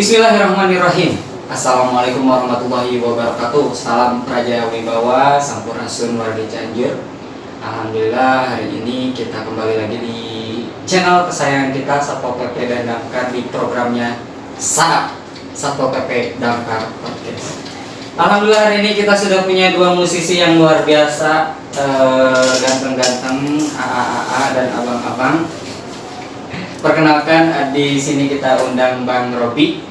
Bismillahirrahmanirrahim. Assalamualaikum warahmatullahi wabarakatuh. Salam Praja Wibawa, Sampurasun Warga Cianjur. Alhamdulillah hari ini kita kembali lagi di channel kesayangan kita Satpol PP dan Damkar di programnya Sanap Satpol PP Damkar Podcast. Alhamdulillah hari ini kita sudah punya dua musisi yang luar biasa, ganteng-ganteng, AA dan abang-abang. Perkenalkan, di sini kita undang Bang Robi,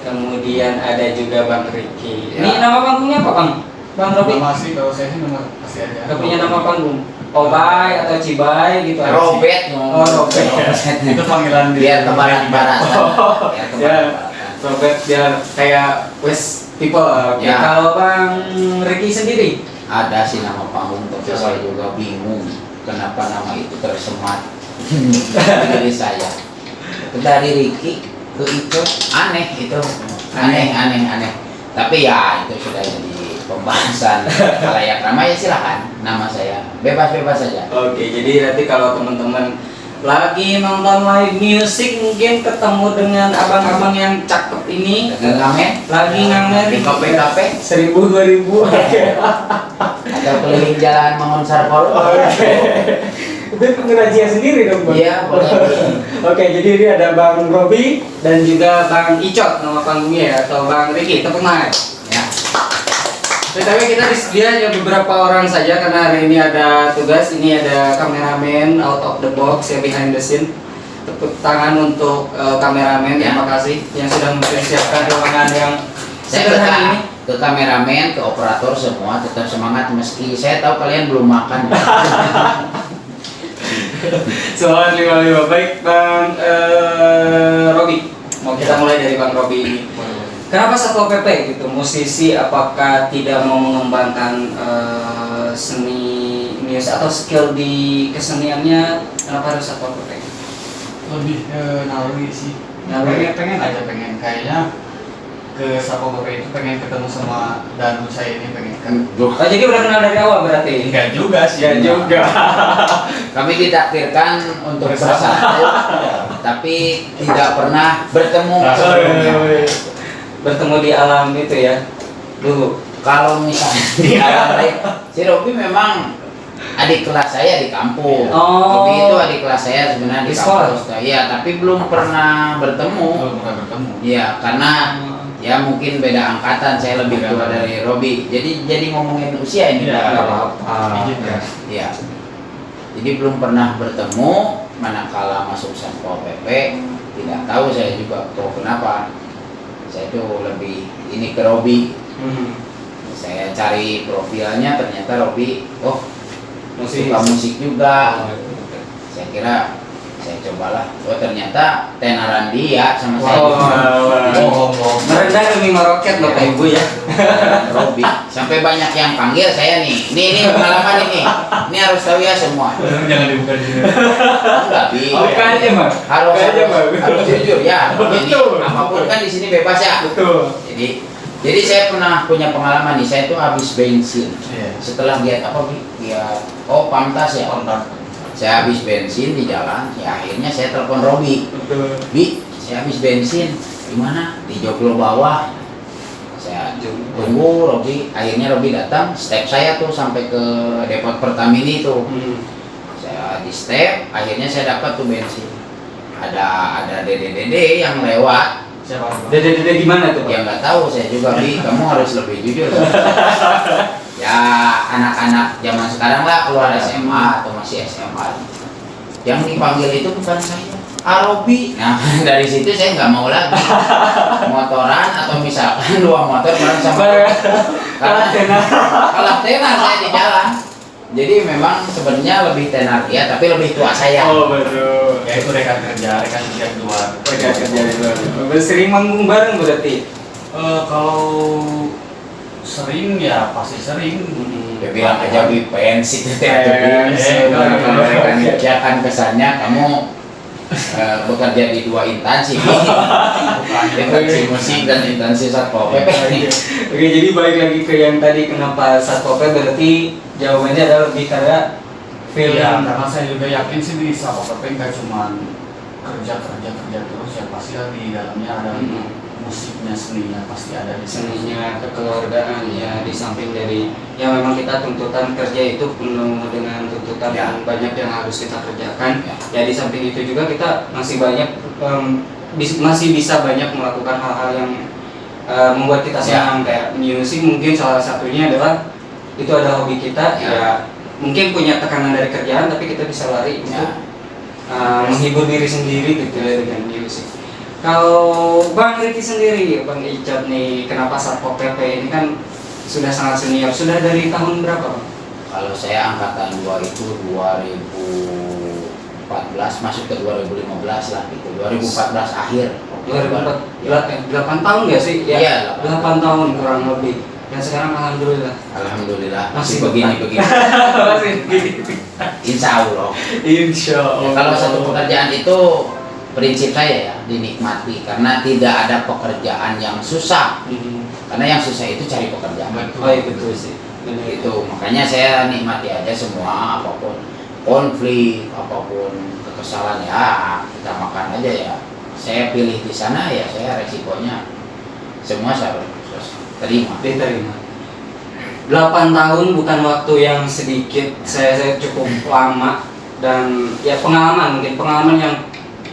kemudian ada juga Bang Ricky. Ini nama panggungnya apa, Bang? Bang Robi? Nama sih, kalau saya sih nama pasti aja. Gak punya nama panggung? Obay atau Cibai gitu? Robet. Oh, Robet. Itu panggilan Biar kebarat-barat. Ya, Robet biar kayak wes people. Ya. Kalau Bang Ricky sendiri? Ada sih nama panggung, tapi saya juga bingung kenapa nama itu tersemat di diri saya. Dari Ricky ke itu aneh itu, aneh. Tapi ya itu sudah jadi pembahasan khalayak ramai, ya silakan nama saya bebas saja. Oke, jadi nanti kalau teman-teman lagi nonton live music mungkin ketemu dengan abang-abang yang cakep ini lagi ngamen di kafe 1000-2000 atau keliling jalan Mangun Sarpol. itu pengrajia sendiri dong, Bang. Iya, boleh. Oke, jadi ini ada Bang Robi dan juga Bang Icot nama panggungnya ya, atau Bang Ricky, tepuk tangan. Ya. Tapi kita disediakan hanya beberapa orang saja karena hari ini ada tugas. Ini ada kameramen out of the box ya, behind the scene. Tepuk tangan untuk kameramen, terima kasih yang sudah mempersiapkan ruangan yang sederhana ini. Ke kameramen, ke operator semua tetap semangat meski saya tahu kalian belum makan. Soal 55. Baik, Bang Robi. Mau kita mulai dari Bang Robi ini. Kenapa Satpol PP gitu? Musisi apakah tidak mau mengembangkan seni music atau skill di keseniannya? Kenapa harus Satpol PP? Lebih naluri sih. Naluri? Pengen kayaknya ke Satpol PP itu pengen ketemu sama Danu saya ini pengen kan. Oh, jadi udah kenal dari awal berarti? Enggak juga sih. Enggak juga. Kami ditakdirkan untuk bersatu, tapi tidak pernah bertemu sebelumnya. Bertemu di alam itu ya dulu. Kalau misalnya di alam lain, si Robi memang adik kelas saya di kampung. Oh. Robi itu adik kelas saya sebenarnya di Di sekolah? kampus. Iya, tapi belum pernah bertemu. Bukan bertemu. Iya, karena ya mungkin beda angkatan, saya lebih tua dari Robi. Jadi ngomongin usia ini Iya, nggak apa-apa. Iya. Jadi belum pernah bertemu, manakala masuk Satpol PP tidak tahu saya juga kok kenapa. Saya itu lebih ini ke Robi. Saya cari profilnya, ternyata Robi suka musik juga. Saya kira saya cobalah, ternyata tenaran dia sama saya. Merendah demi meroket Bapak Ibu ya. Robi sampai banyak yang panggil saya nih. Ini pengalaman ini harus tahu ya semua. Jangan dibuka di sini. Enggak bi. Buka aja, Mas. Harus jujur ya. Jadi Betul. apapun kan di sini bebas ya. Betul. Jadi saya pernah punya pengalaman nih. Saya tuh habis bensin. Iya. Setelah giat apa bi? Giat Pamtas ya. Kontak. Saya habis bensin di jalan. Ya akhirnya saya telepon Robi. Betul. Bi, saya habis bensin. Di mana? Di Joglo bawah. Saya tunggu Robi. Akhirnya Robi datang. Step saya tuh sampai ke depot Pertamini itu. Saya di step. Akhirnya saya dapat tuh bensin. Ada dede yang lewat. Siapa? Dede gimana tuh, Pak? Ya nggak tahu saya juga bi. Kamu harus lebih jujur. Ya anak-anak zaman sekarang lah keluar SMA atau masih SMA. Yang dipanggil itu bukan saya, Robi. Nah dari situ saya nggak mau lagi motoran atau misalkan 2 motor bareng sama Kalah tenar saya di jalan. Jadi memang sebenarnya lebih tenar dia, tapi lebih tua saya. Oh, betul. Ya itu rekan kerja di luar. Mereka kerja di luar. Sering manggung bareng berarti? Kalau sering ya pasti sering. Dia bilang aja bi pensi itu kalau rekan kerja kan kesannya kamu bekerja di 2 instansi, instansi musik dan instansi Satpol PP. Oke, jadi balik lagi ke yang tadi, kenapa Satpol PP, berarti jawabannya adalah lebih karena film. Ya, karena saya juga yakin sih di Satpol PP nggak cuma kerja terus ya, pasti di dalamnya ada musiknya, seninya pasti ada di sini. Seninya, kekeluargaan ya, di samping dari ya memang kita tuntutan kerja itu penuh dengan tuntutan Ya. yang banyak yang harus kita kerjakan. Ya. Ya di samping itu juga kita masih banyak masih bisa banyak melakukan hal-hal yang membuat kita senang, kayak musik mungkin salah satunya adalah itu ada hobi kita. Ya mungkin punya tekanan dari kerjaan tapi kita bisa lari untuk menghibur diri sendiri gitu ya dengan musik. Kalau Bang Riki sendiri, Bang Icat nih, kenapa Satpol PP ini kan sudah sangat senior, sudah dari tahun berapa Bang? Kalau saya angkatan 2 itu 2014 masuk ke 2015 lah gitu. 2014 akhir. 8 tahun nggak sih? Ya, Iya, 8 tahun kurang lebih. Dan sekarang alhamdulillah. Alhamdulillah Masih masih begini-begini. Masih begini. Insya Allah. Insya Ya, kalau satu pekerjaan itu prinsip saya ya dinikmati karena tidak ada pekerjaan yang susah. Karena yang susah itu cari pekerjaan. Oh iya betul sih. Benar Itu makanya saya nikmati aja semua, apapun konflik, apapun kekesalan ya kita makan aja ya. Saya pilih di sana ya, saya resikonya semua saya harus terima. Diterima. 8 tahun bukan waktu yang sedikit, saya cukup lama dan ya pengalaman yang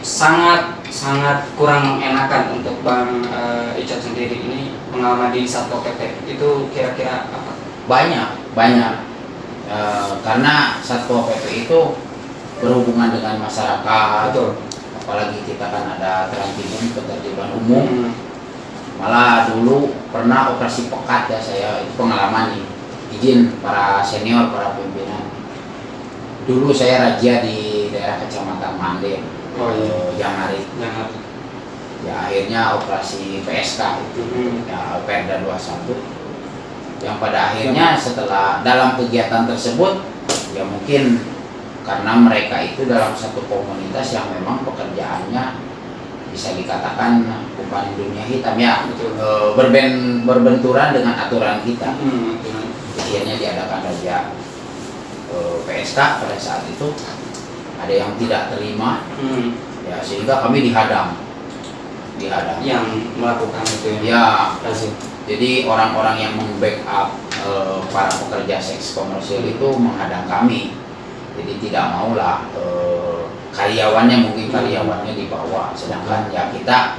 sangat kurang mengenakan untuk Bang Icat sendiri. Ini pengalaman di Satpol PP itu kira-kira apa? Banyak karena Satpol PP itu berhubungan dengan masyarakat. Betul. Apalagi kita kan ada terantibun ketertiban umum. Malah dulu pernah operasi pekat ya, saya itu pengalaman nih, izin para senior, para pimpinan. Dulu saya razia di daerah Kecamatan Mande, Jangarit. Ya akhirnya operasi PSK itu, ya Perda 21. Yang pada akhirnya setelah dalam kegiatan tersebut, ya mungkin karena mereka itu dalam satu komunitas yang memang pekerjaannya bisa dikatakan bukan dunia hitam ya, berbenturan dengan aturan kita. Akhirnya diadakan razia PSK pada saat itu, ada yang tidak terima, ya sehingga kami dihadang Yang melakukan itu ya. lazim. Jadi orang-orang yang membackup para pekerja seks komersil itu menghadang kami. Jadi tidak maulah mungkin karyawannya dibawa, sedangkan ya kita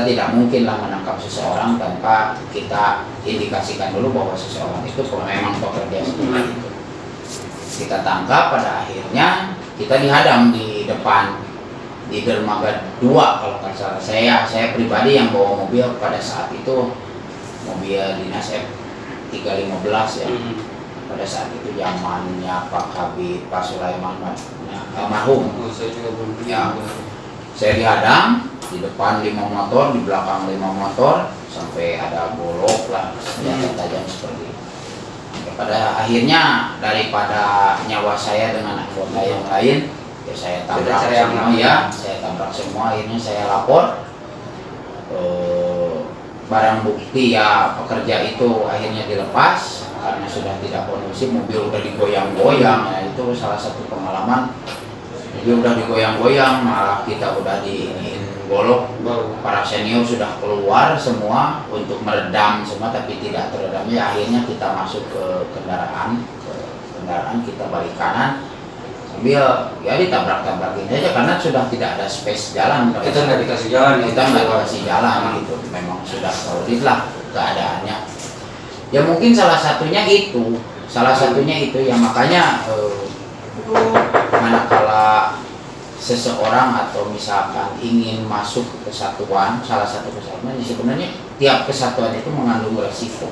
tidak mungkinlah menangkap seseorang tanpa kita indikasikan dulu bahwa seseorang itu memang pekerja seperti itu. Kita tangkap, pada akhirnya kita dihadang di depan di dermaga 2 kalau nggak salah. Saya pribadi yang bawa mobil pada saat itu, mobil dinas F315 ya. Pada saat itu zamannya Pak Habib, Pak Sulaiman almarhum. Saya juga belum Ya. Saya dihadang di depan 5 motor, di belakang 5 motor, sampai ada golok lah, senjata tajam seperti itu. Ya, pada akhirnya daripada nyawa saya dengan anggota yang lain, ya saya tabrak semua. Ya, saya tabrak semua. Akhirnya saya lapor. Barang bukti ya pekerja itu akhirnya dilepas karena sudah tidak kondusif, mobil udah digoyang-goyang. Ya, itu salah satu pengalaman. Mobil udah digoyang-goyang, malah kita udah diiniin golok. Para senior sudah keluar semua untuk meredam semua, tapi tidak teredam. Ya akhirnya kita masuk ke kendaraan kita balik kanan sambil ya ditabrak-tabrakin aja karena sudah tidak ada space jalan. Kita nggak dikasih jalan. Kita nggak dikasih jalan gitu. Memang sudah solid lah keadaannya. Ya mungkin salah satunya itu ya, makanya manakala seseorang atau misalkan ingin masuk ke kesatuan, salah satu kesatuan, sebenarnya tiap kesatuan itu mengandung resiko.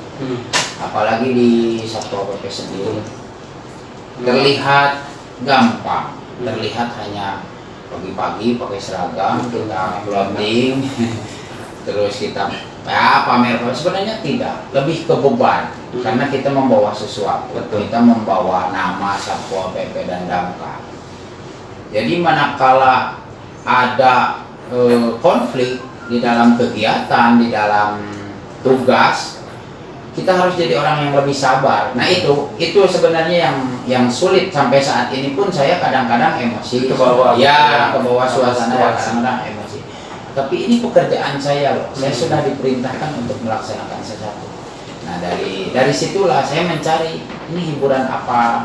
Apalagi di Satpol PP sendiri terlihat gampang, terlihat hanya pagi-pagi pakai seragam, kita clothing, terus kita pamer. Sebenarnya tidak, lebih ke beban karena kita membawa sesuatu. Kita membawa nama Satpol PP dan Damkar. Jadi manakala ada konflik di dalam kegiatan, di dalam tugas, kita harus jadi orang yang lebih sabar. Nah itu sebenarnya yang sulit sampai saat ini pun saya kadang-kadang emosi. Ke bawah suasana, kadang-kadang emosi. tapi ini pekerjaan saya loh. Saya sudah diperintahkan untuk melaksanakan sesuatu. Nah dari situlah saya mencari ini hiburan apa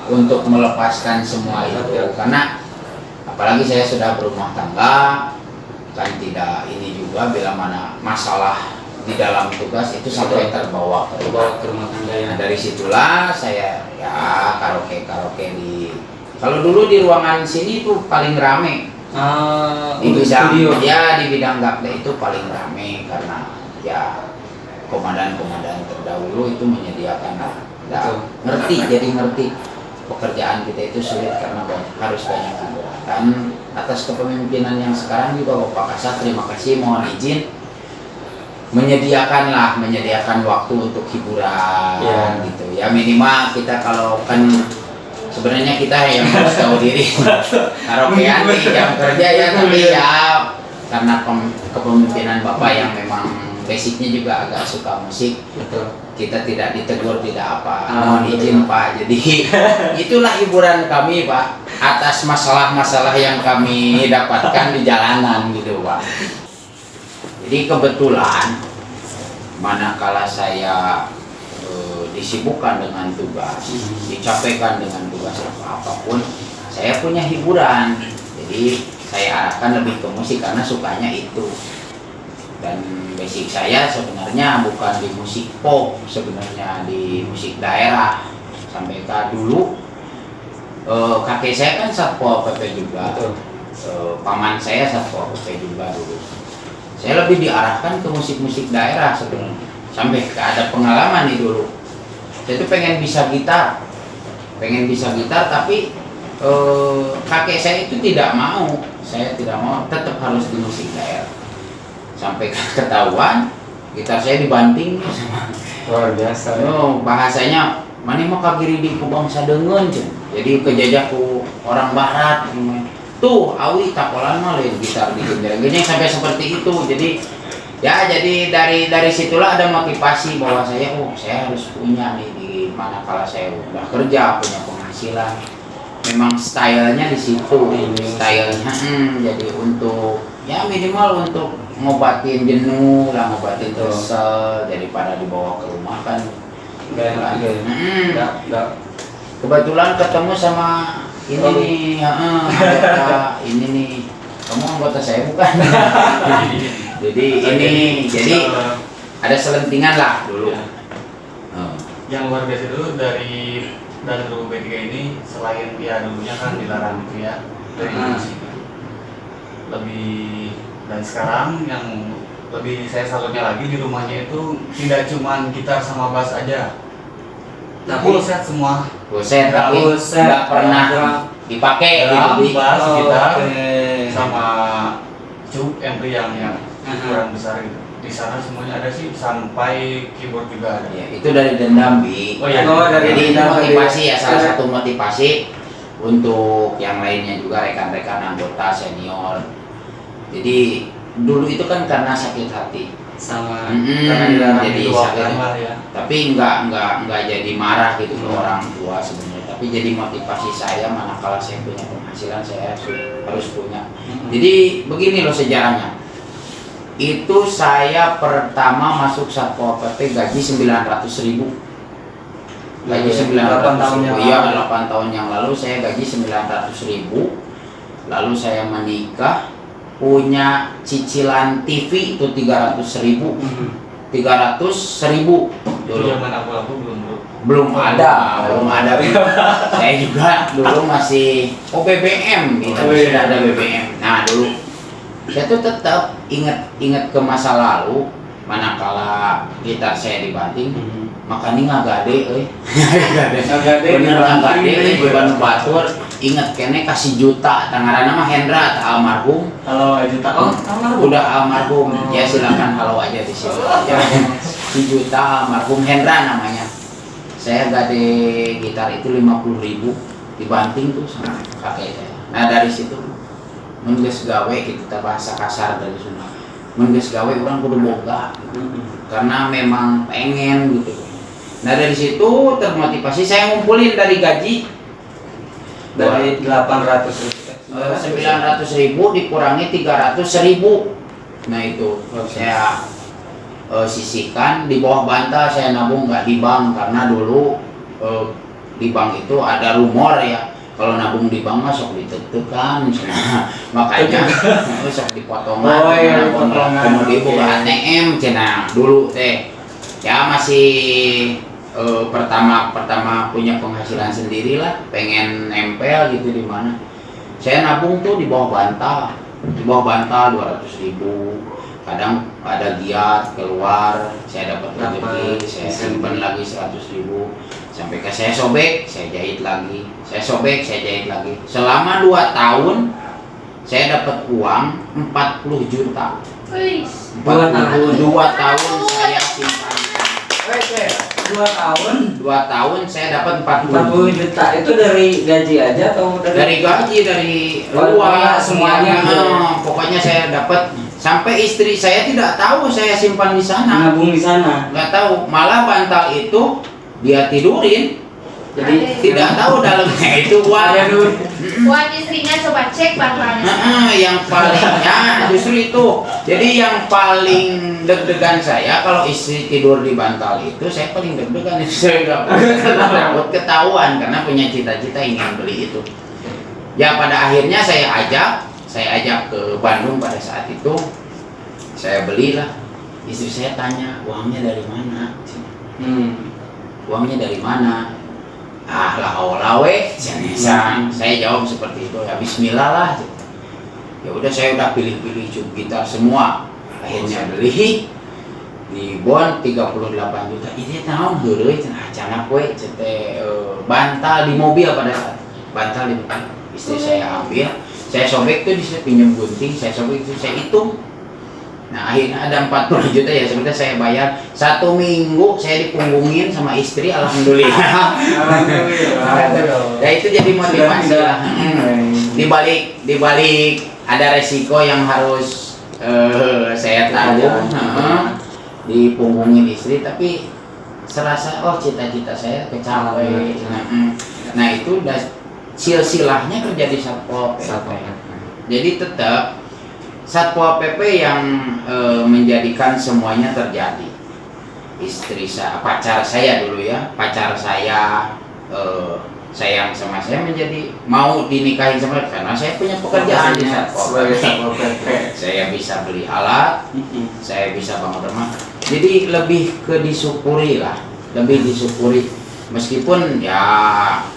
untuk melepaskan semua itu. Karena apalagi saya sudah berumah tangga, kan tidak ini juga bila mana masalah di dalam tugas itu sampai terbawa ke rumah tangga ya. Nah, dari situlah saya ya karaoke di, kalau dulu di ruangan sini itu paling rame di bidang studio. ya, di bidang gaple itu paling rame karena ya komandan-komandan terdahulu itu menyediakan jadi ngerti pekerjaan kita itu sulit karena harus banyak hiburan. Dan atas kepemimpinan yang sekarang juga Bapak Kasat, terima kasih, mohon izin menyediakan waktu untuk hiburan gitu ya, minimal kita kalau kan sebenarnya kita yang harus tahu diri karaokean di jam kerja ya, tapi ya karena kepemimpinan Bapak yang memang basicnya juga agak suka musik, kita tidak ditegur tidak apa, mohon izin Pak. Jadi itulah hiburan kami Pak atas masalah-masalah yang kami dapatkan di jalanan gitu Pak. Jadi kebetulan manakala saya disibukkan dengan tugas, dicapaikan dengan tugas apapun, saya punya hiburan. Jadi saya arahkan lebih ke musik karena sukanya itu. Dan basic saya sebenarnya bukan di musik pop, sebenarnya di musik daerah. Sampai dulu kakek saya kan Satpol PP juga, paman saya Satpol PP juga dulu. Saya lebih diarahkan ke musik-musik daerah sebenarnya. Sampai ada pengalaman nih dulu. Saya tuh pengen bisa gitar, tapi kakek saya itu tidak mau. Saya tidak mau, tetap harus di musik daerah. Sampai ketahuan gitar saya dibanting sama Luar biasa. bahasanya mana mau kagiri di bangsa dengan, jadi kejajah ku orang barat. Tuh awi takolan mah lain gitar digenjreng sampai seperti itu. Jadi ya, jadi dari situlah ada motivasi bahwa saya harus punya nih di manakala saya udah kerja, punya penghasilan. Memang stylenya di situ, stylenya jadi untuk ya minimal untuk ngobatin jenuh lah, ngobatin kesel daripada dibawa ke rumah kan. Kebetulan ketemu sama ini nih, anggota ini nih, kamu anggota saya bukan? jadi ada selentingan lah dulu. Yang luar biasa dulu dari dulu B3 ini, selain ya dulunya kan dilarang gitu ya dari musik, lebih dan sekarang yang lebih saya salutnya lagi di rumahnya itu tidak cuma gitar sama bass aja, tapi full set semua. Buset, tapi nggak pernah dipakai di bass, gitar, okay. sama cube ampli yang ukuran besar gitu. Di sana semuanya ada sih, sampai keyboard juga ada. Ya, itu dari dendam Bi. Oh, ya. Jadi itu dendam, motivasi ya, salah satu motivasi untuk yang lainnya juga, rekan-rekan anggota senior. Jadi dulu itu kan karena sakit hati Sama jadi sakit, ya. tapi nggak jadi marah gitu ke orang tua sebenarnya, tapi jadi motivasi saya manakala saya punya penghasilan saya harus punya. Jadi begini loh sejarahnya. Itu saya pertama masuk Satpol PP gaji 900.000. Gaji 900.000. Iya, 8 tahun yang lalu saya gaji 900.000. Lalu saya menikah, punya cicilan TV itu 300.000. 300.000 dulu. Zaman aku Belum ada. Saya juga dulu masih BBM gitu, sudah ada BBM. Nah, dulu saya tuh tetap ingat ke masa lalu, manakala gitar saya dibanting, makanya ngagade bener ngagade beban batur. Ingat kene kasih juta, tangaranna mah Hendra almarhum. Kalau juta Udah almarhum. Ya silakan halo aja di sini. Si juta almarhum Hendra namanya. Saya gade gitar itu 50.000 dibanting tuh sama kakek saya. Nah dari situ menggeus gawe kita bahasa kasar dari Sunda. Menggeus gawe orang kudu boga karena memang pengen gitu. Nah dari situ termotivasi saya ngumpulin dari gaji dari 800.000 900.000 dikurangi 300.000 Nah itu saya sisihkan di bawah bantal, saya nabung nggak di bank karena dulu di bank itu ada rumor ya kalau nabung di bank masuk ditekan makanya sok dipotongan kemudian buka ATM cina dulu teh ya masih pertama punya penghasilan sendiri lah, pengen nempel gitu di mana. Saya nabung tuh di bawah bantal 200.000, kadang ada giat keluar saya dapat rezeki saya simpan lagi 100.000 sampai ke saya sobek saya jahit lagi, saya sobek saya jahit lagi selama 2 tahun saya dapat uang 40 juta. 2 tahun saya simpan. 2 tahun saya dapat 40 juta. Itu dari gaji aja atau dari gaji, dari uang semuanya. Pokoknya saya dapat sampai istri saya tidak tahu saya simpan di sana. Nabung di sana. Nggak tahu, malah bantal itu dia tidurin. Jadi tidak tahu dalamnya itu uang. Buat istrinya coba cek bantalnya. Yang palingnya justru itu. Jadi yang paling deg-degan saya kalau istri tidur di bantal itu, saya paling deg-degan itu saya nggak takut ketahuan karena punya cita-cita ingin beli itu. Ya pada akhirnya saya ajak ke Bandung pada saat itu. Saya belilah. Istri saya tanya uangnya dari mana? Uangnya dari mana? Lawe, saya jawab seperti itu ya Bismillah lah. Ya udah saya udah pilih-pilih gitar semua, akhirnya beli di Bon 38 juta. Ini tahun dulu acara kue bantal di mobil pada saat bantal di mobil. Istri saya ambil, saya sobek tuh dia pinjam gunting, saya sobek itu saya hitung. Nah akhirnya ada 40 juta ya sebenarnya saya bayar 1 minggu saya dipunggungin sama istri alhamdulillah. Ya itu jadi motivasi lah. Dibalik ada resiko yang harus saya tanggung dipunggungin istri tapi serasa cita-cita saya kecapai. Nah itu udah silsilahnya kerja di Satpol PP. Jadi tetap Satpol PP yang menjadikan semuanya terjadi. Istri saya, pacar saya dulu ya, pacar saya sayang sama saya menjadi mau dinikahin sama karena saya punya pekerjaan di Satpol PP. Saya bisa beli alat, saya bisa bangun rumah. Jadi lebih ke disyukuri lah, lebih disyukuri. Meskipun ya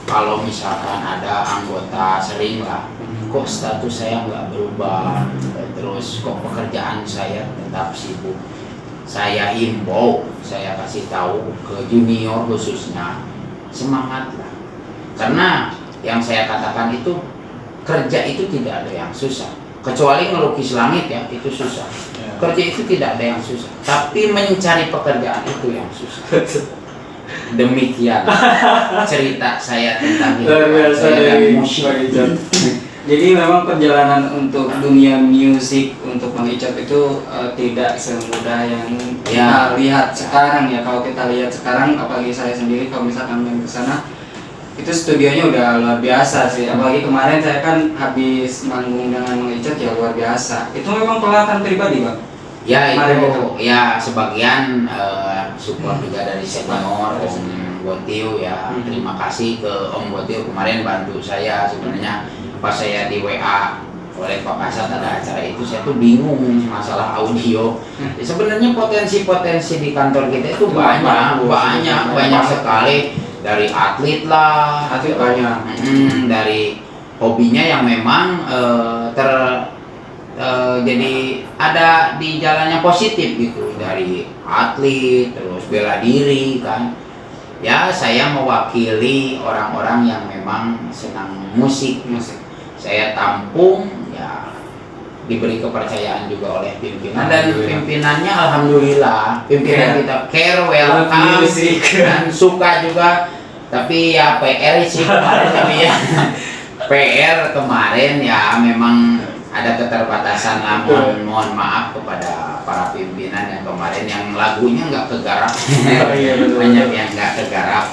kalau misalkan ada anggota sering lah, kok status saya nggak berubah, terus kok pekerjaan saya tetap sibuk. Saya himbau, saya kasih tahu ke junior khususnya, semangatlah. Karena yang saya katakan itu kerja itu tidak ada yang susah, kecuali ngelukis langit ya itu susah. Kerja itu tidak ada yang susah, tapi mencari pekerjaan itu yang susah. Demikian cerita saya tentang hidup saya dan musik. Jadi memang perjalanan untuk dunia musik untuk Mang Icap itu tidak semudah yang kita lihat sekarang ya. Kalau kita lihat sekarang, apalagi saya sendiri kalau misalkan main ke sana, itu studionya udah luar biasa sih. Apalagi kemarin saya kan habis manggung dengan Mang Icap ya luar biasa. Itu memang pelatihan pribadi Bang? Ya itu ya sebagian support juga dari senior Om Gotio ya. Terima kasih ke Om Gotio kemarin bantu saya sebenarnya. Pas saya di WA oleh Pak Kasat ada acara itu saya tuh bingung masalah audio. Ya, sebenarnya potensi-potensi di kantor kita itu banyak sekali, dari atlet lah, dari hobinya yang memang jadi ada di jalannya positif gitu, dari atlet terus bela diri kan. Ya saya mewakili orang-orang yang memang senang musik. Saya tampung ya, diberi kepercayaan juga oleh pimpinan dan pimpinannya alhamdulillah pimpinan kita care, welcome dan suka juga. Tapi ya PR sih kemarin tapi ya PR kemarin ya memang ada keterbatasan lah, mohon maaf kepada para pimpinan yang kemarin yang lagunya nggak kegarap. Banyak yang nggak kegarap.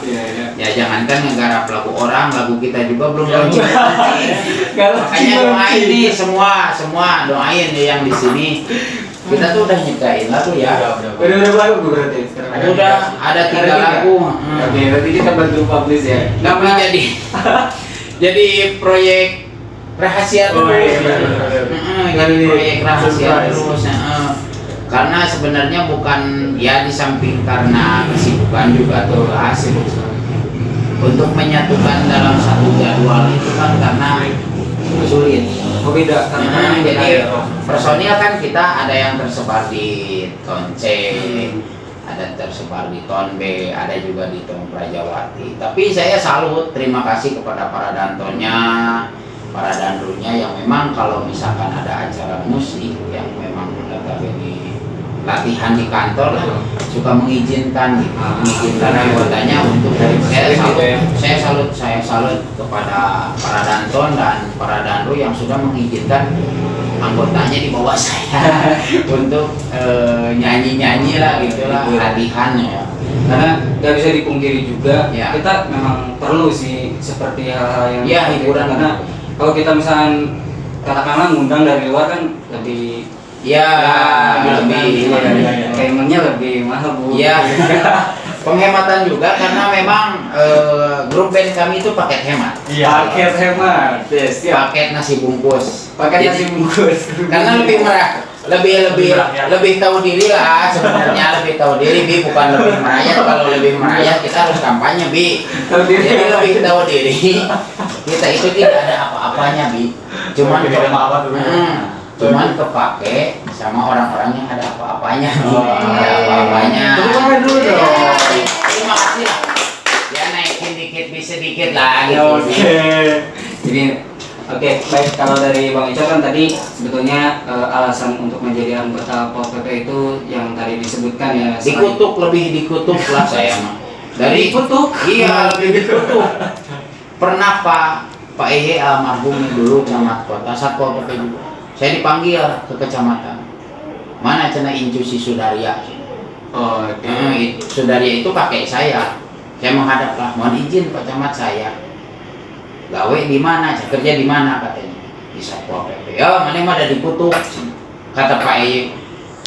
Ya jangankan ngegarap lagu orang, lagu kita juga belum launching. Makanya doain nih semua doain nih yang di sini Kita tuh udah nyiptain lagu ya. Udah lagu berarti sekarang. Udah ada 3 lagu. Oke, berarti kita bantu publish ya. Tapi jadi proyek rahasia Oh, terus. iya, benar. Jadi proyek rahasia Surprise. terus. Karena sebenarnya bukan ya di samping karena kesibukan juga tuh hasil untuk menyatukan dalam satu jadwal itu kan karena sulit. Oh beda karena Jadi personil kan kita ada yang tersebar di Ton C, ada tersebar di Ton B, ada juga di Ton Prajawati. Tapi saya salut, terima kasih kepada para dantonnya, para dandrunya yang memang kalau misalkan ada acara musik yang memang notabene latihan di kantor lah, suka mengizinkan anggotanya untuk dari saya salut kepada para danton dan para dandru yang sudah mengizinkan anggotanya di bawah saya untuk nyanyi-nyanyi lah gitulah latihannya. Karena nggak bisa dipungkiri juga Ya. kita memang perlu sih seperti hal-hal yang Ya, seperti hiburan. itu. Karena kalau kita misalnya katakanlah ngundang dari luar kan lebih Lebih paymentnya lebih mahal bu. ya penghematan juga karena memang grup band kami itu paket hemat. Paket hemat, yes, siap. Paket nasi bungkus. Paket Jadi, nasi bungkus. karena lebih murah, lebih tahu diri lah sebenarnya, lebih tahu diri Bi, bukan lebih merayat. Kalau lebih merayat kita harus kampanye Bi. Tahu diri. Jadi lebih tahu diri kita itu tidak ada apa-apanya Bi, cuman cuman kepake sama orang-orang yang ada apa-apanya. Ada apa-apanya. Tepuk tangan dulu dong. Terima kasih lah. Ya naikin dikit bisa dikit lah gitu. Oke. Jadi oke, baik kalau dari Bang Ico kan tadi sebetulnya alasan untuk menjadi anggota Pol PP itu yang tadi disebutkan ya. Dikutuk, lebih dikutuk lah saya mah. Dari Dikutuk? Iya, lebih dikutuk. Pernah Pak Ehe almarhum dulu camat kota Satpol PP juga. Saya dipanggil ke kecamatan. Mana cenah Incu si Sudarya. Oh, oke. Sudarya itu kakek saya. Saya menghadap lah, mohon izin Pak Camat saya. Gawe di mana? Saya kerja di mana katanya? Di Satpol PP. Ya, mana mah ada dikutuk. Kata Pak Ehe,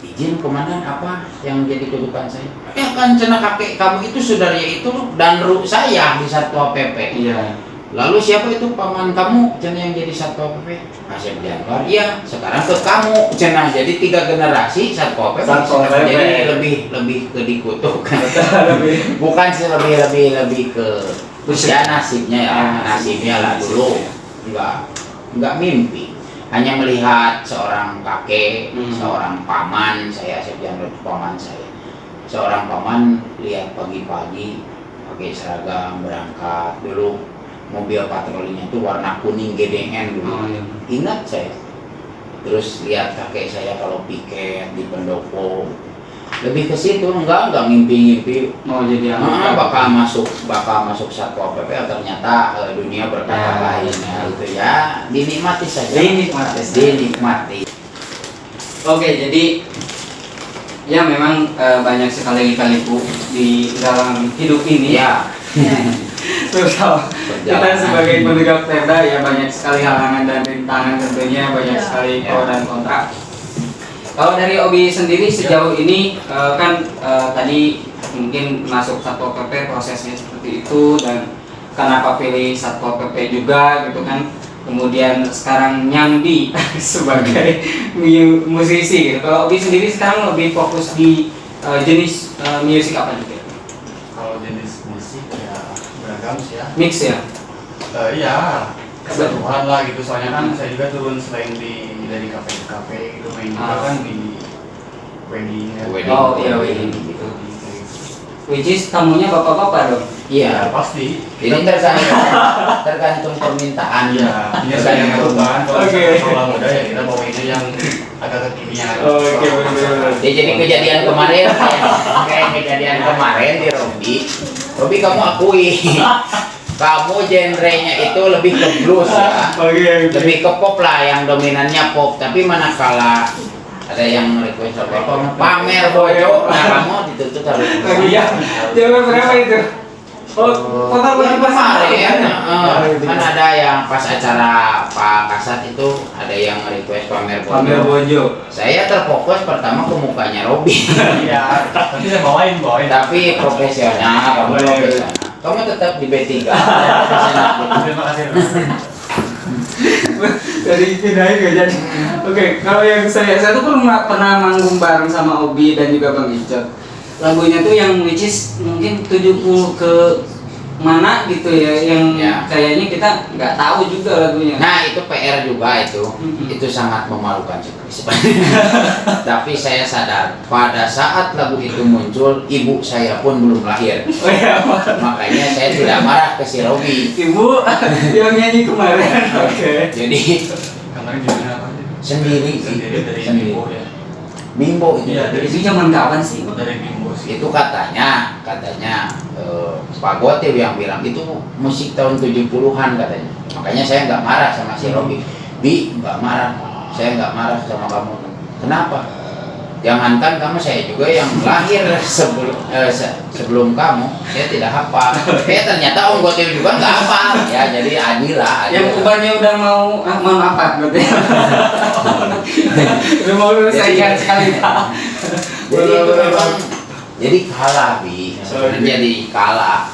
izin komandan apa yang jadi kutukan saya? Ya kan cenah kakek kamu itu Sudarya itu danru saya di Satpol PP. Iya. Lalu siapa itu paman kamu cenah yang jadi Satpol PP? Asep Januar. Iya, sekarang ke kamu cenah jadi 3 generasi Satpol PP. Satpol PP. Jadi lebih ke dikutuk. Bukan sih lebih ke ya nasibnya ya, nasibnya lah dulu. Enggak mimpi. Hanya melihat seorang kakek, seorang paman, saya Asep Januar paman saya. Seorang paman lihat pagi-pagi pakai seragam berangkat dulu. Mobil patrolinya itu warna kuning GDN dulu. Oh, iya. Ingat saya. Terus lihat kakek saya kalau piket di pendopo. Lebih ke situ enggak ngimpi-ngimpi Mau jadi anggota. bakal masuk Satpol PP. Ternyata dunia berkata lain ya, gitu ya. Dinikmati saja. Dinikmati. Oke, jadi ya memang banyak sekali lika-liku di dalam hidup ini. Ya. Terutama kita sebagai penegak perda ya banyak sekali halangan dan rintangan tentunya, banyak sekali pro dan kontra. Kalau dari Obi sendiri sejauh ini kan tadi mungkin masuk Satpol PP prosesnya seperti itu dan kenapa pilih Satpol PP juga gitu kan. Kemudian sekarang nyambi sebagai musisi gitu. Kalau Obi sendiri sekarang lebih fokus di jenis musik apa juga? Kalau jenis musik ya beragam sih ya. Mix ya? Iya, keseluruhan lah gitu. Soalnya kan saya juga turun selain dari kafe ke kafe gitu, main juga kan di wedding ya. Oh iya wedding gitu. Which is tamunya bapak-bapak dong? Iya. Ya pasti. Jadi tergantung permintaan. Iya, ini saya yang perubahan. Kalau Oke. sekolah muda ya kita bawa ini yang agak kekinian. Oke, benar-benar. Ya, jadi kejadian kemarin kayak kejadian kemarin di Robi kamu akui kamu genrenya itu lebih ke blues ya, lebih ke pop lah, yang dominannya pop. Tapi manakala ada yang request apa pamer boyo, nah kamu dituntut harus Iya, jawab berapa itu? foto yang pas kemarin gitu. kan ada yang pas acara Pak Kasat itu ada yang request pamer Pamer foto. bojo. Saya terfokus pertama ke mukanya Robby. Iya, tapi saya bawain. Tapi profesional, kamu Boleh. profesional. Kamu tetap di B3. Profesional gitu. Terima kasih. Dari pindahin gak jadi. Oke, kalau yang saya tuh pernah manggung bareng sama Obi dan juga Bang Icot. Lagunya tuh yang which is mungkin 70 ke mana gitu ya, yang Ya. kayaknya kita nggak tahu juga lagunya. Nah itu PR juga itu, itu sangat memalukan sebenarnya. Tapi saya sadar pada saat lagu itu muncul, ibu saya pun belum lahir. Oh iya, Makanya saya tidak marah ke si Robby. Ibu yang nyanyi kemarin. Oke. Jadi Kemarin judulnya apa sih? sendiri Dari sendiri. Bimbo ya. Bimbo itu. Iya, dari Itu zaman kapan sih? Dari Bimbo sih. Itu katanya Pak Gotil yang bilang itu musik tahun 70-an katanya. Makanya saya nggak marah sama si Robby. Bi, nggak marah. Saya nggak marah sama kamu. Kenapa? Jangankan kamu, saya juga yang lahir sebelum kamu, saya tidak hafal. Ternyata Om Gotil juga nggak hafal. Ya jadi adil lah. Yang ubannya udah mau apa berarti? Udah mau selesaikan sekali Pak. Jadi itu memang jadi kalah Bi. Sebenarnya jadi kalah.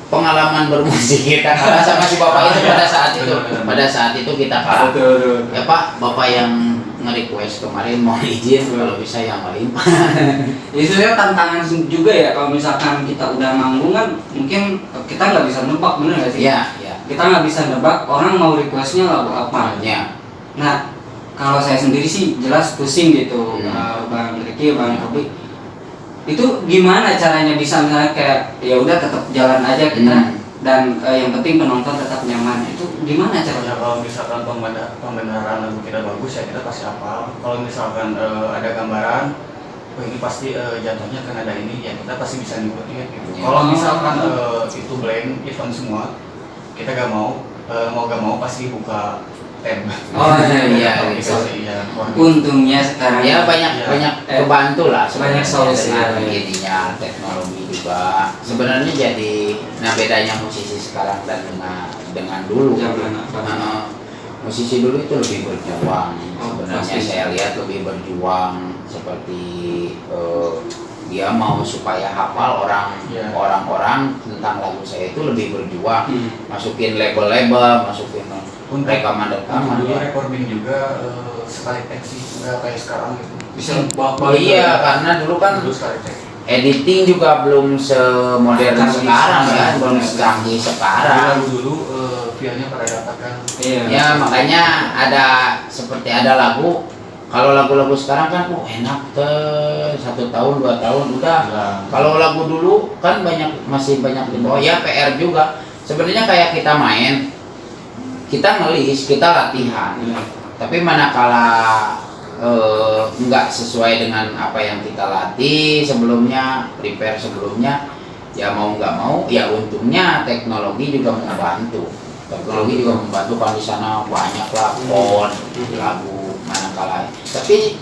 Pengalaman bermusik kita kalah sama si bapak itu pada saat itu. Pada saat itu kita kalah. Betul. Ya Pak, bapak yang nge-request kemarin mau izin kalau bisa yang lain. Jadi sebenarnya tantangan juga ya kalau misalkan kita udah manggung kan mungkin kita nggak bisa nebak, bener nggak sih? Iya, iya. Kita nggak bisa nebak orang mau requestnya lagu apa. Ya. Nah kalau saya sendiri sih jelas pusing gitu, Bang Ricky, Bang Robi. Itu gimana caranya bisa misalnya kayak ya udah tetap jalan aja kita dan yang penting penonton tetap nyaman. Itu gimana caranya? Ya kalau misalkan pembenaran lagu kita bagus ya kita pasti hafal. Kalau misalkan ada gambaran, oh ini pasti jatuhnya kan ada ini, ya kita pasti bisa ngikutin gitu. Ya. Kalau misalkan itu blank, hitam semua, kita gak mau, mau gak mau pasti buka tab. Oh iya, Bisa gitu. sih, ya. Untungnya sekarang Ya banyak Ya. banyak kebantu lah Banyak sebenarnya solusi, dengan ya. jadinya teknologi juga. Sebenarnya jadi bedanya musisi sekarang dan dengan dulu. Zaman apa? Musisi dulu itu lebih berjuang. Oh, Sebenarnya pasti. saya lihat lebih berjuang seperti dia mau supaya hafal Ya. orang-orang tentang lagu saya itu lebih berjuang. Hmm. Masukin label-label, masukin rekaman-rekaman. Dulu Ya. recording juga sekali tag sih, nggak kayak sekarang gitu. Bisa Iya, karena dulu kan Dulu sekali tag. editing juga belum semodern Canggih sekarang ya, sekarang. belum secanggih Jadi sekarang. lagu dulu filenya pada dapatkan. Iya. Ya makanya ada seperti ada lagu, kalau lagu-lagu sekarang kan enak ke 1 tahun 2 tahun udah. Nah, Kalau lagu dulu kan masih banyak di bawah. Ya PR juga. Sebenarnya kayak kita main, kita ngelis, kita latihan. Tapi manakala nggak sesuai dengan apa yang kita latih sebelumnya, prepare sebelumnya, ya mau nggak mau, ya untungnya teknologi juga membantu. Teknologi juga membantu, kan di sana banyak lah font lagu manakala. Tapi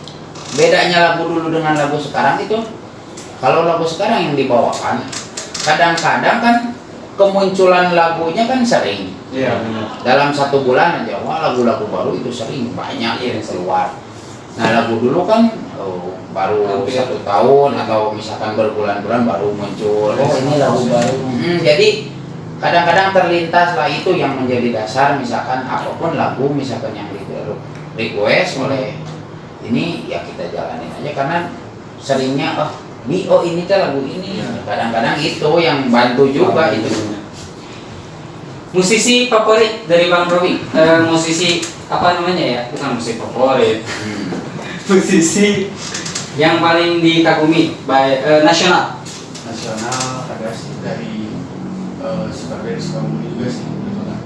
bedanya lagu dulu dengan lagu sekarang itu, kalau lagu sekarang yang dibawakan, kadang-kadang kan kemunculan lagunya kan sering. Iya benar. Dalam 1 bulan aja, wah lagu-lagu baru itu sering banyak Iya, keluar. Nah lagu dulu kan baru Hampir. 1 tahun atau misalkan berbulan-bulan baru muncul. Oh, Ini lagu baru. Jadi kadang-kadang terlintas lah itu yang menjadi dasar, misalkan apapun lagu misalkan yang request oleh ini ya kita jalanin aja karena seringnya ini tuh lagu ini. Kadang-kadang itu yang bantu juga itu. Musisi favorit dari Bang Robi, musisi apa namanya ya? Bukan musisi favorit, musisi yang paling dikagumi nasional. nasional ada sih dari Super Sukabumi juga sih kebetulan.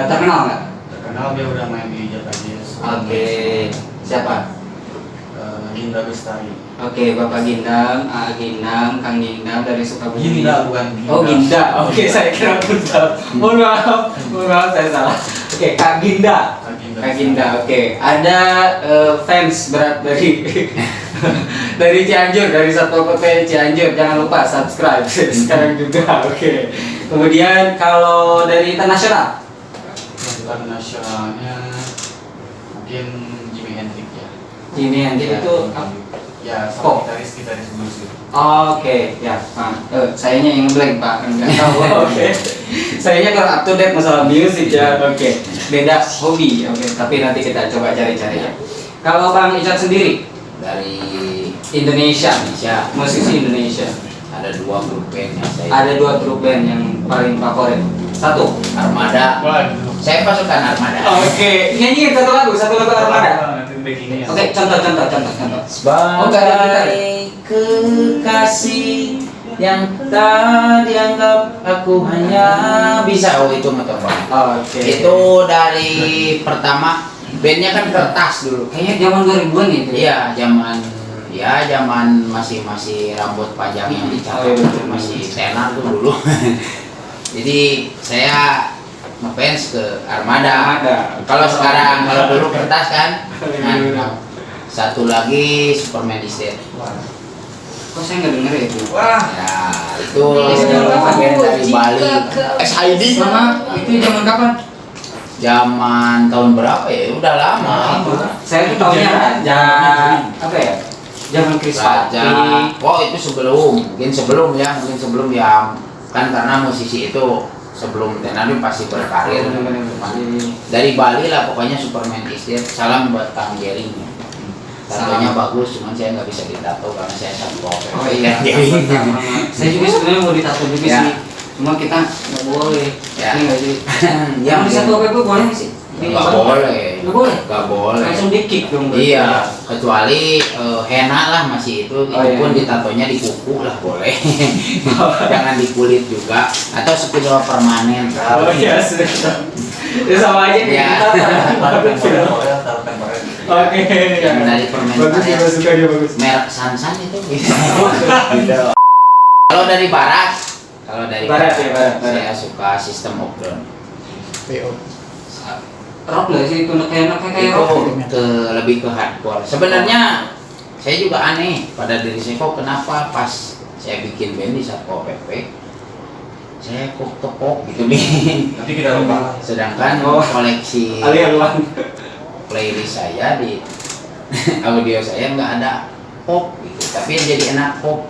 Terkenal nggak? Terkenal dia udah main di Java Jazz. Oke, siapa? Ginda Bestari. Oke, Bapak Gindam, Gindam, Kang Gindam dari Sukabumi. Ginda bukan Ginda. Oh Ginda, oke saya kira Gindam. Mohon maaf saya salah. Oke, Kak Ginda. Kak Ginda, oke. Ada fans berat dari Dari Cianjur, dari Satpol PP Cianjur, jangan lupa subscribe sekarang juga. Oke. Kemudian kalau dari internasional, Internasionalnya mungkin Jimi Hendrix ya. Jimi Hendrix itu apa? Ya, Pop. sama gitaris blues gitu. Oke, ya, Pak. Sayanya yang blank, Pak. Enggak tahu. Oke. Sayanya kurang up to date masalah musik ya. Oke. Beda hobi. Oke, tapi nanti kita coba cari-cari ya. Kalau Bang Icat sendiri Dari Indonesia, Indonesia musisi Indonesia. ada 2 grup band yang saya Ada 2 grup band yang paling favorit. Satu. Armada. Waduh. Saya pasukan Armada. Oke, nyanyiin satu lagu Armada. Begini ya. Oke, contoh. Sebagai kekasih yang tak dianggap aku hanya bisa itu motor Bang. Oke. Itu dari pertama bandnya kan kertas dulu. Kayaknya zaman 2000-an itu. Iya, zaman masih rambut panjang yang Oh, dicatat iya, betul. masih tenar tuh dulu. Jadi saya ngefans ke Armada. Kalau sekarang kalau dulu kertas kan. Nah, satu lagi Superman is Dead. Kok saya nggak denger ya itu? Wah. Ya, itu Kapan? band dari Bali. SID Sama itu zaman kapan? zaman tahun berapa ya? Udah lama itu. Saya tuh tahunya Raja apa ya? Zaman Chris Raja. Patti. Oh, itu mungkin sebelum yang kan karena musisi itu sebelum Tenadu pasti berkarir. Dari Bali lah pokoknya Superman is Dead. Salam buat Kang Jering. Tatonya bagus, cuman saya nggak bisa ditato karena saya satpol. Oh iya. Saya juga sebenarnya mau ditato juga Ya. sih. Cuma kita nggak boleh. Ya. Iya nggak sih? Ya, Yang di satu PP boleh nggak sih? nggak boleh. Nggak boleh. Nggak boleh. Langsung di kick dong. berarti. Iya, kecuali henna lah masih itu, Oh, itu iya. pun ditatonya di kuku lah boleh. Jangan di kulit juga atau spidol permanen. Oh iya sudah. Ya sama aja kayak Ya. kita. Taruh temporer. Oke. Yang dari permen Bagus karet. juga suka dia bagus. Merek Sansan itu. Kalau dari barat, Barat ya, barat. saya suka System of Down. Rock nggak sih itu kayak Itu rock? lebih ke hardcore. Sebenarnya saya juga aneh pada diri saya kok kenapa pas saya bikin band di Satpol PP saya kok tepok gitu nih. Nanti kita lupa. Sedangkan Oh. koleksi Alian playlist saya di audio saya nggak ada pop gitu, tapi yang jadi enak pop.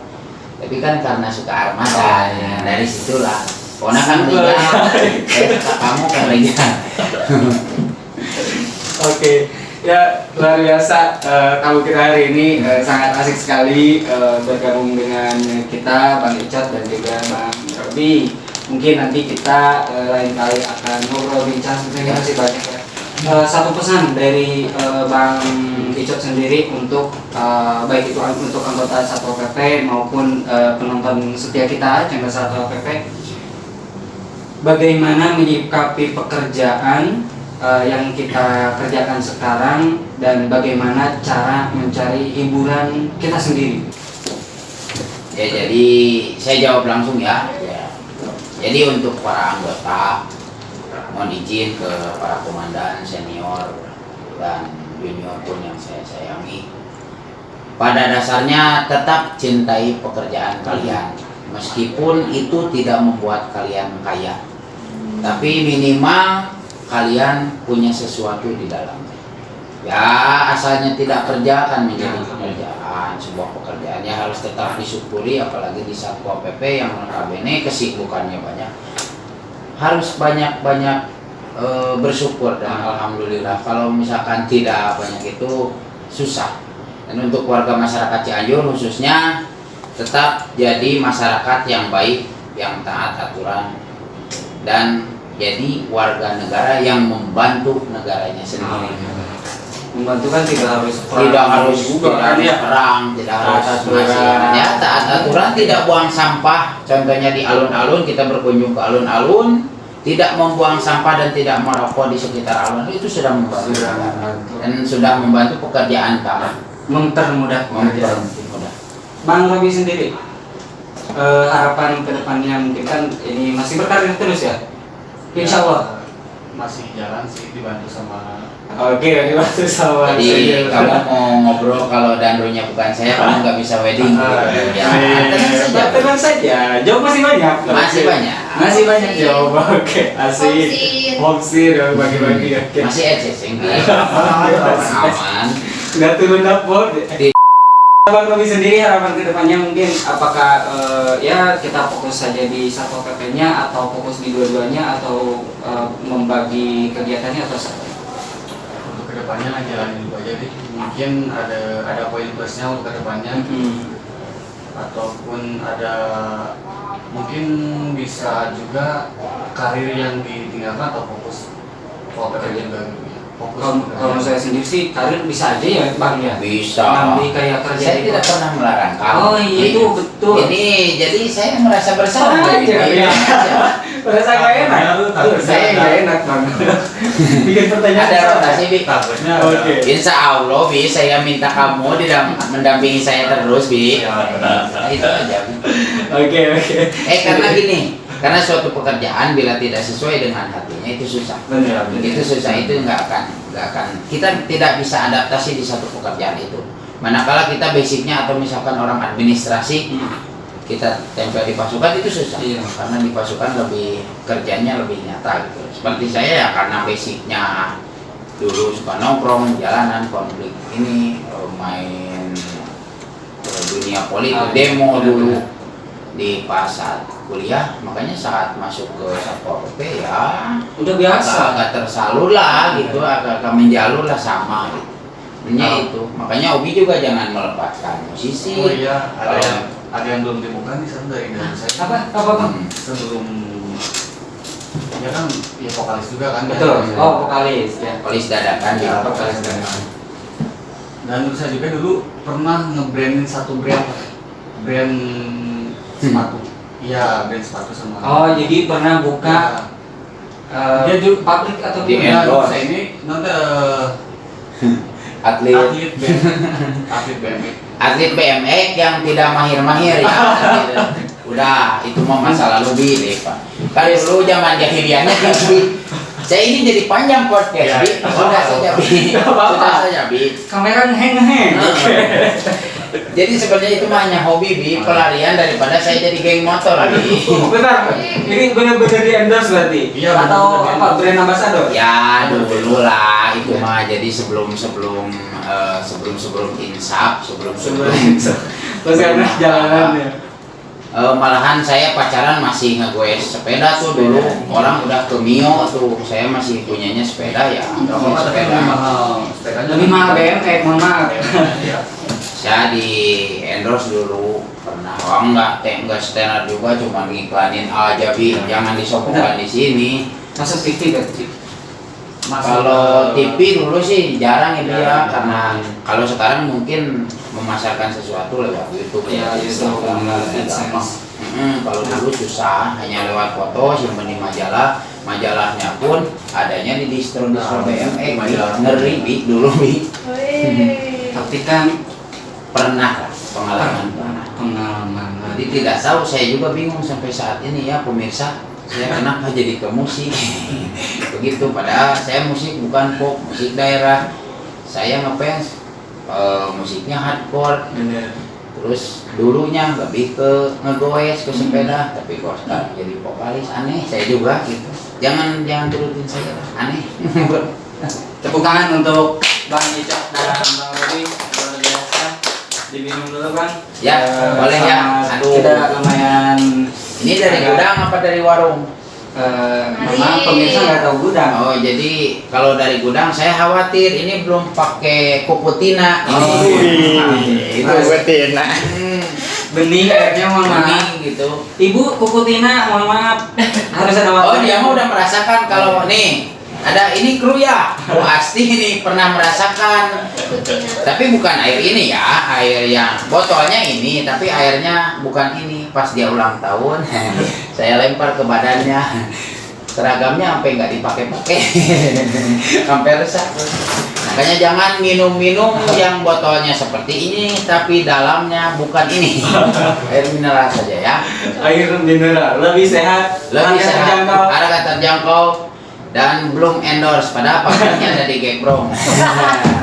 Tapi kan karena suka Armada, Oh, ya, iya. dari situlah. Pokoknya kan Liga, saya suka kamu kan Liga. Oke, ya luar biasa. Tamu kita hari ini sangat asik sekali bergabung dengan kita Bang Icat dan juga Bang Robi. Mungkin nanti kita lain kali akan ngobrol bincang. Terima kasih banyak ya. Satu pesan dari Bang Icat sendiri untuk baik itu untuk anggota Satpol PP maupun penonton setia kita channel Satpol PP. Bagaimana menyikapi pekerjaan yang kita kerjakan sekarang dan bagaimana cara mencari hiburan kita sendiri. Ya jadi saya jawab langsung ya. Jadi untuk para anggota mohon izin ke para komandan senior dan junior pun yang saya sayangi. Pada dasarnya tetap cintai pekerjaan kalian meskipun itu tidak membuat kalian kaya. Tapi minimal kalian punya sesuatu di dalamnya. Ya asalnya tidak kerja kan menjadi pekerjaan, sebuah pekerjaan yang harus tetap disyukuri, apalagi di Satpol PP yang notabene kesibukannya banyak. Harus banyak-banyak bersyukur dan alhamdulillah. Kalau misalkan tidak banyak itu susah. Dan untuk warga masyarakat Cianjur khususnya tetap jadi masyarakat yang baik, yang taat aturan dan jadi warga negara yang membantu negaranya sendiri. Membantu kan tidak harus perang, tidak harus aturan. ya taat aturan, tidak buang sampah. Contohnya di alun-alun, kita berkunjung ke alun-alun, tidak membuang sampah dan tidak merokok di sekitar alun, itu sudah membantu dan sudah membantu pekerjaan kami. Mempermudah pekerjaan. Mempermudah. Bang Robi sendiri, harapan kedepannya mungkin kan ini masih berkarir terus ya? Insya Allah. masih jalan sih, dibantu sama. Oke, dibantu sama. Jadi kamu mau ngobrol kalau dandonya bukan saya, kamu nggak bisa wedding. Ya, tenang saja. Jawab masih banyak. Masih banyak. Masih banyak jawab. Oke, asik. Opsi dong bagi-bagi. Oke. Masih eceng aman. Nggak turun dapur. Bang Robi sendiri harapan kedepannya mungkin apakah ya kita fokus saja di Satpol PP-nya atau fokus di dua-duanya atau membagi kegiatannya atau seperti apa? Untuk kedepannya lah jalanin dulu aja deh. Mungkin ada poin plusnya untuk kedepannya, ataupun ada mungkin bisa juga karir yang ditinggalkan atau fokus kerja juga gitu ya. Kalau saya sendiri sih karir bisa aja ya Bang ya. Bisa. Nanti kayak kerja Saya di tidak pernah melarang kamu. Oh iya itu betul. Ini jadi saya merasa bersalah. Sama aja, Iya. ya. Merasa gak enak. Saya gak enak Bang. Bikin pertanyaan. Ada rotasi Bi. Takutnya Oke. Insya Allah Bi, saya minta kamu mendampingi saya terus Bi. Ya, Nah, itu aja Bi. Oke. Karena gini, karena suatu pekerjaan bila tidak sesuai dengan hatinya itu susah. Benar. Itu susah, itu nggak akan kita tidak bisa adaptasi di satu pekerjaan itu. Manakala kita basicnya atau misalkan orang administrasi, kita tempel di pasukan itu susah. Iya. Karena di pasukan lebih kerjanya lebih nyata gitu. Seperti saya ya karena basicnya dulu suka nongkrong jalanan, konflik ini, main dunia politik, demo dulu di pasar kuliah, makanya saat masuk ke Satpol PP ya Udah biasa. agak tersalur lah gitu, agak menjalur lah sama gitu. Itu makanya Obi juga jangan melepaskan musisi. Oh iya, ada yang belum dibuka nih dari saya. Apa Bang? Sebelum ya kan ya vokalis juga kan. Betul. Ya. Oh vokalis ya. Vokalis dadakan Ya, gitu. vokalis dadakan. Dan menurut saya juga dulu pernah nge-brandin satu brand sepatu. Iya, brand sepatu sama. Oh jadi pernah buka Dia juga pabrik atau Di gimana? endorse. saya ini nanti Atlet atlet BMX. atlet BMX yang tidak mahir-mahir ya. Udah itu mah masa lalu Bi, Pak. Kan dulu zaman jahiliyahnya kan Bi. Saya ini jadi panjang podcast Bi. Sudah saja Bi. Sudah saja Bi. Kamera ngeheng. Jadi sebenarnya itu mah hanya hobi Bi, pelarian daripada saya jadi geng motor Bi. Bentar, ini benar-benar di endorse berarti? Iya, Atau benar-benar apa brand ambassador? Ya dulu lah itu mah, jadi sebelum insaf, sebelum Masih ada jalanan ya. malahan saya pacaran masih ngegoes sepeda tuh dulu, orang udah ke Mio tuh, saya masih punyanya sepeda ya. Enggak apa-apa, tapi lebih mahal. Sepedanya Lebih mahal BMX, mohon maaf. Iya. Saya di endorse dulu pernah, enggak standar juga, cuma ngiklanin aja Bi, jangan disokongan di sini. Masuk TV berarti? Kalau TV dulu sih jarang ya Bi ya, Jarang. karena kalau sekarang mungkin memasarkan sesuatu lewat YouTube Ya, YouTube, gampang. AdSense. Kalau dulu susah, hanya lewat foto, simpen di majalah, majalahnya pun adanya di distro BMX, ngeri Bi dulu Bi. Tapi kan Pernah lah pengalaman. Jadi tidak tahu, saya juga bingung sampai saat ini ya pemirsa, saya kenapa jadi ke musik begitu, padahal saya musik bukan pop, musik daerah, saya ngefans musiknya hardcore. bener. Terus dulunya lebih ke ngegoes ke sepeda, tapi kok sekarang jadi vokalis, aneh saya juga gitu. Jangan turutin saya lah, aneh. Tepuk tangan untuk Bang Icok dan Bang Robi, luar biasa. Diminum dulu Bang. Ya, boleh ya. Aduh. Kita lumayan. Ini dari gudang apa dari warung? Memang pemirsa nggak tahu gudang. Oh, jadi kalau dari gudang saya khawatir ini belum pakai kukutina. Oh, Itu betina. Bening airnya mohon maaf. Ini gitu. Ibu Kukutina, mohon maaf. Harus ada waktu. Oh, dia mah udah merasakan kalau nih ada ini kru ya. Oh, pasti ini pernah merasakan. Tapi bukan air ini ya, air yang botolnya ini, tapi airnya bukan ini. Pas dia ulang tahun, saya lempar ke badannya. Seragamnya sampai nggak dipakai-pakai, sampai rusak. Makanya jangan minum-minum yang botolnya seperti ini, tapi dalamnya bukan ini. Air mineral saja ya. Air mineral lebih sehat, Lebih harga sehat, terjangkau. harga terjangkau. dan belum endorse, padahal pabriknya ada di Geprong.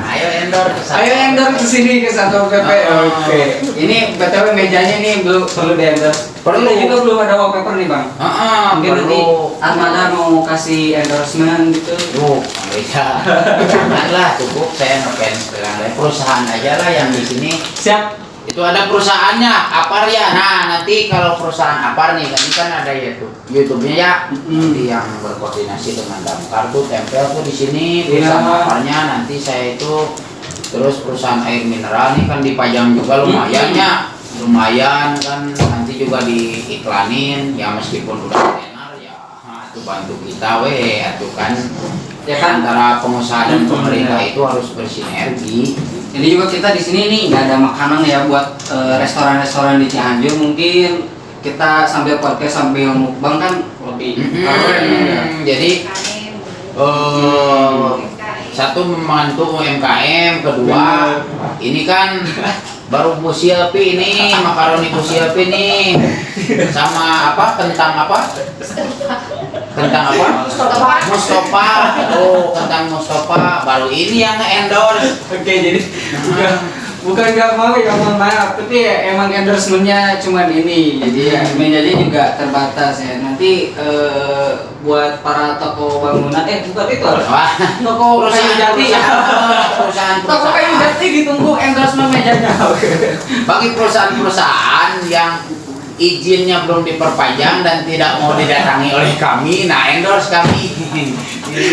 Ayo endorse. Ayo endorse ke sini ke Satpol PP. Oh. Oke. Ini BTW mejanya nih belum perlu di endorse. Perlu. Kita juga belum ada wallpaper nih, Bang. Mungkin nanti Perlu. Armada mau kasih endorsement gitu. Tuh, bisa. Janganlah, cukup saya ngefans dengan perusahaan aja lah yang di sini. Siap. Itu ada perusahaannya, Apar ya. Nah, nanti kalau perusahaan Apar nih, ini kan ada YouTube-nya ya. Nanti yang berkoordinasi dengan Damkar tuh tempel tuh di sini perusahaan Iya. Aparnya. Nanti saya itu terus perusahaan air mineral nih kan dipajang juga lumayan ya. Lumayan kan nanti juga diiklanin ya meskipun udah tenar ya. Nah, itu bantu kita weh, itu kan Ya kan? antara pengusaha dan pemerintah itu harus bersinergi. Jadi juga kita di sini nih nggak ada makanan ya buat restoran-restoran di Cianjur. Mungkin kita sambil podcast sambil mukbang kan lebih keren ya. Jadi satu membantu UMKM, kedua ini kan baru Busilpi ini, makaroni Busilpi nih, sama apa kentang apa? Kentang apa? Mustofa. Oh, kentang Mustofa baru ini yang endorse. Oke, jadi bukan nggak mau ya, mohon maaf, tapi ya emang endorsementnya cuman ini. Jadi ya mejanya juga terbatas ya. Nanti buat para toko bangunan, bukan itu, Wah, toko kayu jati ya. Toko kayu perusahaan. jati ditunggu endorsement mejanya. Bagi perusahaan-perusahaan yang izinnya belum diperpanjang dan tidak mau didatangi oleh kami, nah endorse kami.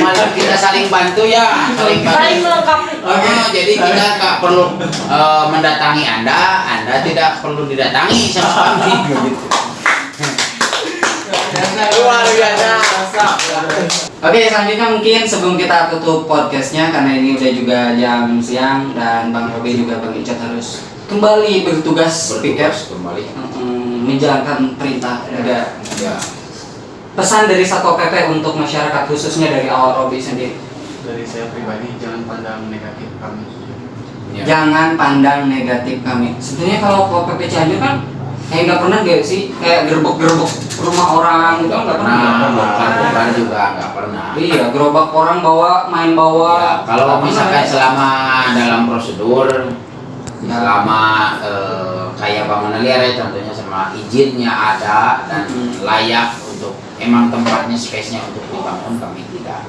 Malah kita saling bantu ya, saling Saling bantu. melengkapi. Jadi kita nggak perlu mendatangi Anda tidak perlu didatangi sama kami. Gitu. Luar biasa. Oke, selanjutnya mungkin sebelum kita tutup podcastnya karena ini udah juga jam siang dan Bang Robi juga Bang Icat harus kembali bertugas piket Kembali. menjalankan perintah negara. Ya. Pesan dari Satpol PP untuk masyarakat khususnya dari awal Robi sendiri. Dari saya pribadi jangan pandang negatif kami. Ya. Jangan pandang negatif kami. Sebenarnya kalau Satpol PP Cianjur kan kayak nggak pernah gak sih kayak gerbek-gerbek rumah orang gitu nggak pernah. Bukan juga nggak pernah. Iya, gerobak orang main bawa. Ya, kalau Nggak pernah misalkan ya. selama dalam prosedur selama kayak bangunan liar ya contohnya sama izinnya ada dan layak untuk emang tempatnya space-nya untuk dibangun kami tidak.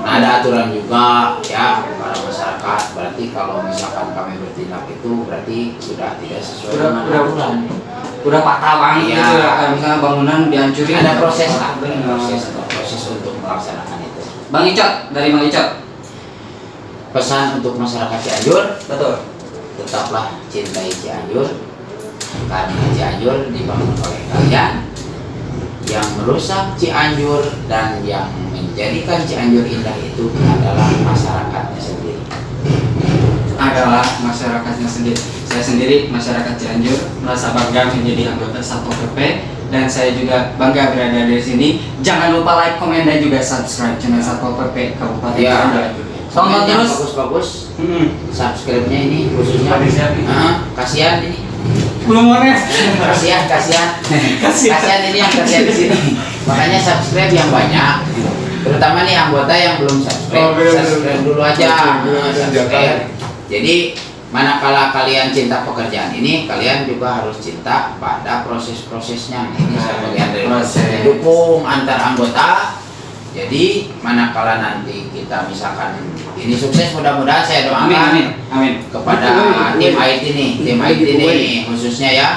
Nah, ada aturan juga ya para masyarakat, berarti kalau misalkan kami bertindak itu berarti sudah tidak sesuai dengan aturan. Udah patah banget Iya. gitu ya, kayak misalnya bangunan dihancurin. Ada proses lah, Benar. proses untuk melaksanakan itu. Bang Icot, dari Bang Icot. Pesan untuk masyarakat Cianjur, Betul. tetaplah cintai Cianjur karena Cianjur dibangun oleh kalian. Yang merusak Cianjur dan yang menjadikan Cianjur indah itu adalah masyarakatnya sendiri. Adalah masyarakatnya sendiri. Saya sendiri masyarakat Cianjur merasa bangga menjadi anggota Satpol PP dan saya juga bangga berada di sini. Jangan lupa like, komen dan juga subscribe channel Satpol PP Kabupaten Ya. Cianjur. Tonton Yang terus. bagus-bagus. Subscribe-nya ini khususnya. Kasihan ini. Belum mana? Kasihan. Kasihan ini yang kasihan di sini. Makanya subscribe yang banyak. Terutama nih anggota yang belum subscribe. Subscribe dulu aja. Subscribe. Jadi manakala kalian cinta pekerjaan ini, kalian juga harus cinta pada proses-prosesnya. Ini sebagian dari Proses. dukung antar anggota. Jadi manakala nanti kita misalkan ini sukses, mudah-mudahan saya doakan Amin. kepada tim IT nih khususnya ya,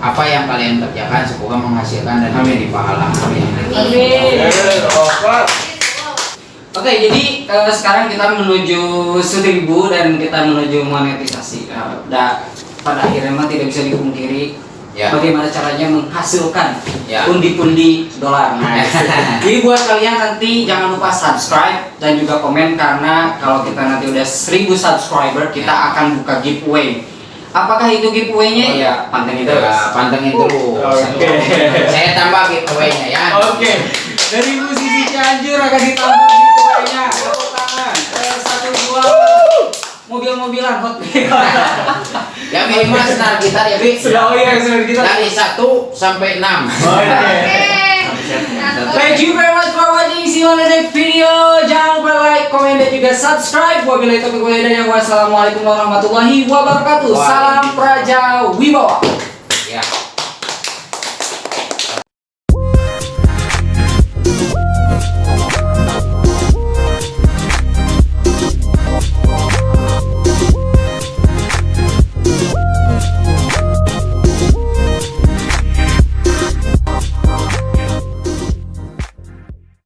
apa yang kalian kerjakan semoga menghasilkan dan menjadi pahala yang Oke, jadi sekarang kita menuju 1.000 dan kita menuju monetisasi. Pada akhirnya mah tidak bisa dipungkiri ya. bagaimana caranya menghasilkan Ya. pundi-pundi dolar. Nah, jadi buat kalian nanti jangan lupa subscribe dan juga komen karena kalau kita nanti udah 1.000 subscriber kita Ya. akan buka giveaway. Apakah itu giveaway-nya? Ya, pantengin terus. Ya, pantengin terus. Oke. Saya tambah giveaway-nya ya. Oke. Dari musisi Cianjur akan ditambah giveaway-nya. Tepuk tangan. 1, 2. Mobil-mobilan hot wheel. Ya minimal senar gitar ya, Bi. Sudah, oh iya, sudah kita. Dari 1 sampai 6. Thank you very much for you on the next video. Jangan lupa like, komen, dan juga subscribe. Wabillahi taufiq wal hidayah. Wassalamualaikum warahmatullahi wabarakatuh. Salam Praja Wibawa. Ya.